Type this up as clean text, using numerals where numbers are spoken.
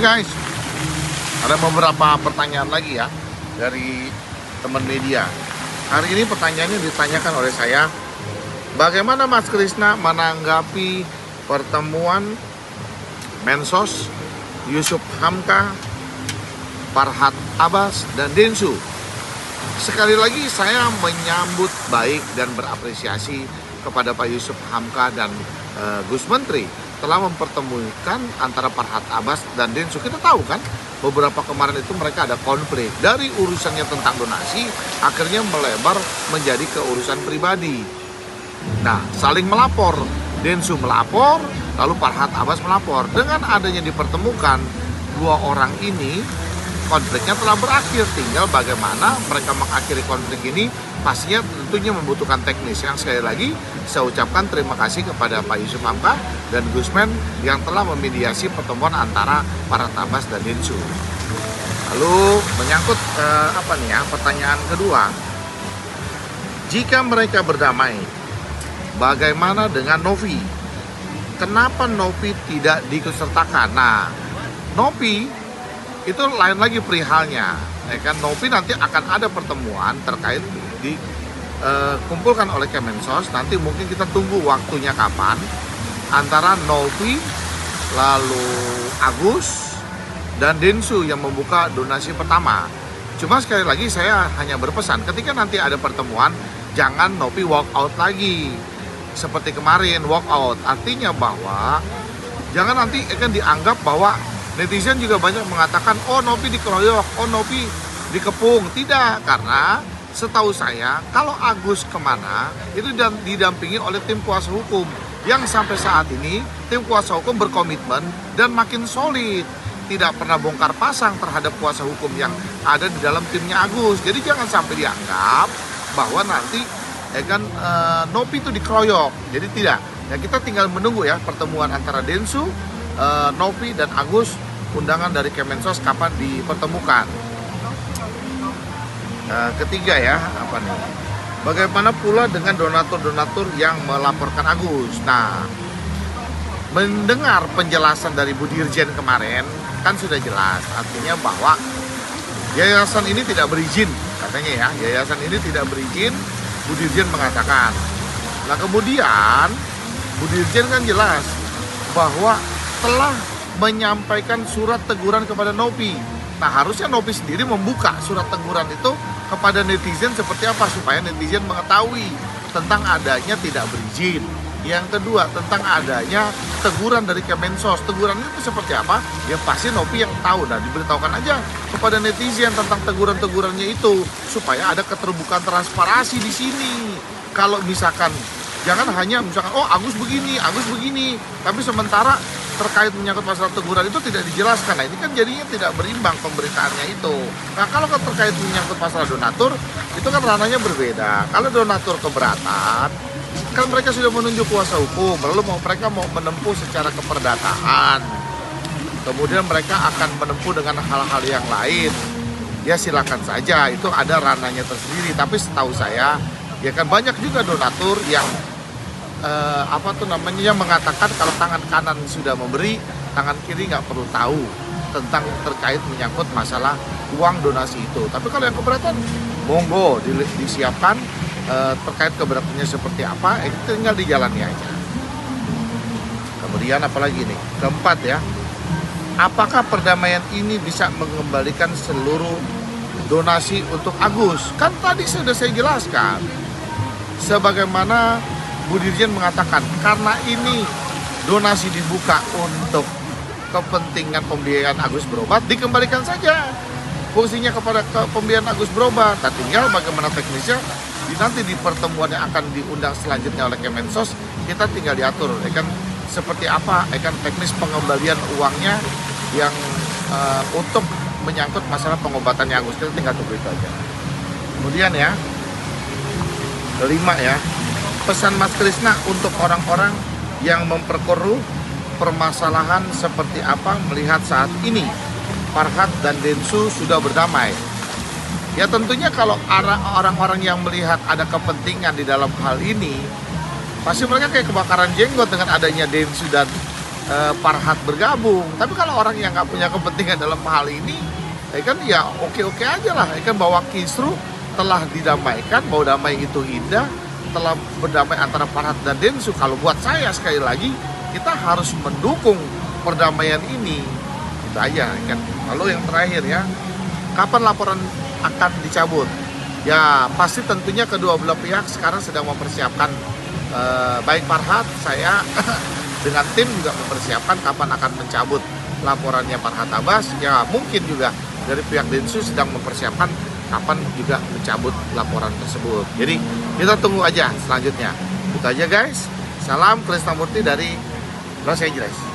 Hai guys, ada beberapa pertanyaan lagi ya dari teman media. Hari ini pertanyaannya ditanyakan oleh saya, bagaimana Mas Krisna menanggapi pertemuan Mensos, Yusuf Hamka, Farhad Abbas, dan Densu? Sekali lagi saya menyambut baik dan berapresiasi kepada Pak Yusuf Hamka dan Gus Menteri telah mempertemukan antara Farhad Abbas dan Densu. Kita tahu kan, beberapa kemarin itu mereka ada konflik. Dari urusannya tentang donasi, akhirnya melebar menjadi keurusan pribadi. Nah, saling melapor. Densu melapor, lalu Farhad Abbas melapor. Dengan adanya dipertemukan, dua orang ini, konfliknya telah berakhir. Tinggal bagaimana mereka mengakhiri konflik ini, pastinya tentunya membutuhkan teknis. Yang sekali lagi saya ucapkan terima kasih kepada Pak Yusuf Hamka dan Gus Men yang telah memediasi pertemuan antara Farhad Abbas dan Densu. Lalu menyangkut pertanyaan kedua, jika mereka berdamai, bagaimana dengan Novi? Kenapa Novi tidak diikutsertakan? Nah, Novi itu lain lagi perihalnya, ya kan? Novi nanti akan ada pertemuan terkait dikumpulkan oleh Kemensos. Nanti mungkin kita tunggu waktunya kapan, antara Novi, lalu Agus, dan Densu yang membuka donasi pertama. Cuma sekali lagi saya hanya berpesan, ketika nanti ada pertemuan, jangan Novi walk out lagi seperti kemarin walk out. Artinya bahwa jangan nanti akan dianggap bahwa netizen juga banyak mengatakan, oh Novi dikeroyok, oh Novi dikepung. Tidak, karena setahu saya kalau Agus kemana itu didampingi oleh tim kuasa hukum yang sampai saat ini tim kuasa hukum berkomitmen dan makin solid, tidak pernah bongkar pasang terhadap kuasa hukum yang ada di dalam timnya Agus. Jadi jangan sampai dianggap bahwa nanti Novi itu dikeroyok. Jadi tidak. Ya, kita tinggal menunggu ya pertemuan antara Densu, Novi, dan Agus. Undangan dari Kemensos kapan dipertemukan. Ketiga ya, bagaimana pula dengan donatur-donatur yang melaporkan Agus? Nah, mendengar penjelasan dari Bu Dirjen kemarin kan sudah jelas, artinya bahwa yayasan ini tidak berizin, katanya ya, yayasan ini tidak berizin. Bu Dirjen mengatakan. Nah, kemudian Bu Dirjen kan jelas bahwa telah menyampaikan surat teguran kepada Novi. Nah, harusnya Novi sendiri membuka surat teguran itu kepada netizen seperti apa, supaya netizen mengetahui tentang adanya tidak berizin. Yang kedua, tentang adanya teguran dari Kemensos. Teguran itu seperti apa? Ya pasti Novi yang tahu. Nah, diberitahukan aja kepada netizen tentang teguran-tegurannya itu, supaya ada keterbukaan transparansi di sini. Kalau misalkan jangan hanya misalkan, oh Agus begini, tapi sementara terkait menyangkut masalah teguran itu tidak dijelaskan. Nah, ini kan jadinya tidak berimbang pemberitaannya itu. Nah, kalau terkait menyangkut masalah donatur, itu kan ranahnya berbeda. Kalau donatur keberatan, kan mereka sudah menunjuk kuasa hukum, lalu mereka mau menempuh secara keperdataan. Kemudian mereka akan menempuh dengan hal-hal yang lain. Ya silakan saja, itu ada ranahnya tersendiri. Tapi setahu saya, ya kan banyak juga donatur yang yang mengatakan kalau tangan kanan sudah memberi, tangan kiri nggak perlu tahu tentang terkait menyangkut masalah uang donasi itu. Tapi kalau yang keberatan, monggo disiapkan terkait keberatannya seperti apa, tinggal dijalani aja. Kemudian apalagi nih, keempat ya, apakah perdamaian ini bisa mengembalikan seluruh donasi untuk Agus? Kan tadi sudah saya jelaskan, sebagaimana Bu Dirjen mengatakan, karena ini donasi dibuka untuk kepentingan pembiayaan Agus berobat, dikembalikan saja fungsinya kepada pembiayaan Agus berobat. Nah, tinggal bagaimana teknisnya nanti di pertemuan yang akan diundang selanjutnya oleh Kemensos, kita tinggal diatur seperti apa teknis pengembalian uangnya yang untuk menyangkut masalah pengobatannya Agus. Kita tinggal tunggu itu aja. Kemudian ya, kelima ya, pesan Mas Krisna untuk orang-orang yang memperkeruh permasalahan seperti apa melihat saat ini Farhad dan Densu sudah berdamai. Ya tentunya kalau orang-orang yang melihat ada kepentingan di dalam hal ini, pasti mereka kayak kebakaran jenggot dengan adanya Densu dan Farhad bergabung. Tapi kalau orang yang nggak punya kepentingan dalam hal ini, kan ya oke-oke aja lah. Kan bahwa kisruh telah didamaikan, bahwa damai itu indah, telah berdamai antara Farhad dan Densu. Kalau buat saya sekali lagi, kita harus mendukung perdamaian ini. Itu aja kan. Lalu yang terakhir ya, kapan laporan akan dicabut? Ya pasti tentunya kedua belah pihak sekarang sedang mempersiapkan, baik Farhad, saya dengan tim juga mempersiapkan kapan akan mencabut laporannya Farhad Abbas. Ya mungkin juga dari pihak Densus sedang mempersiapkan kapan juga mencabut laporan tersebut. Jadi kita tunggu aja selanjutnya. Itu aja guys. Salam Krisnamurti dari Los Angeles.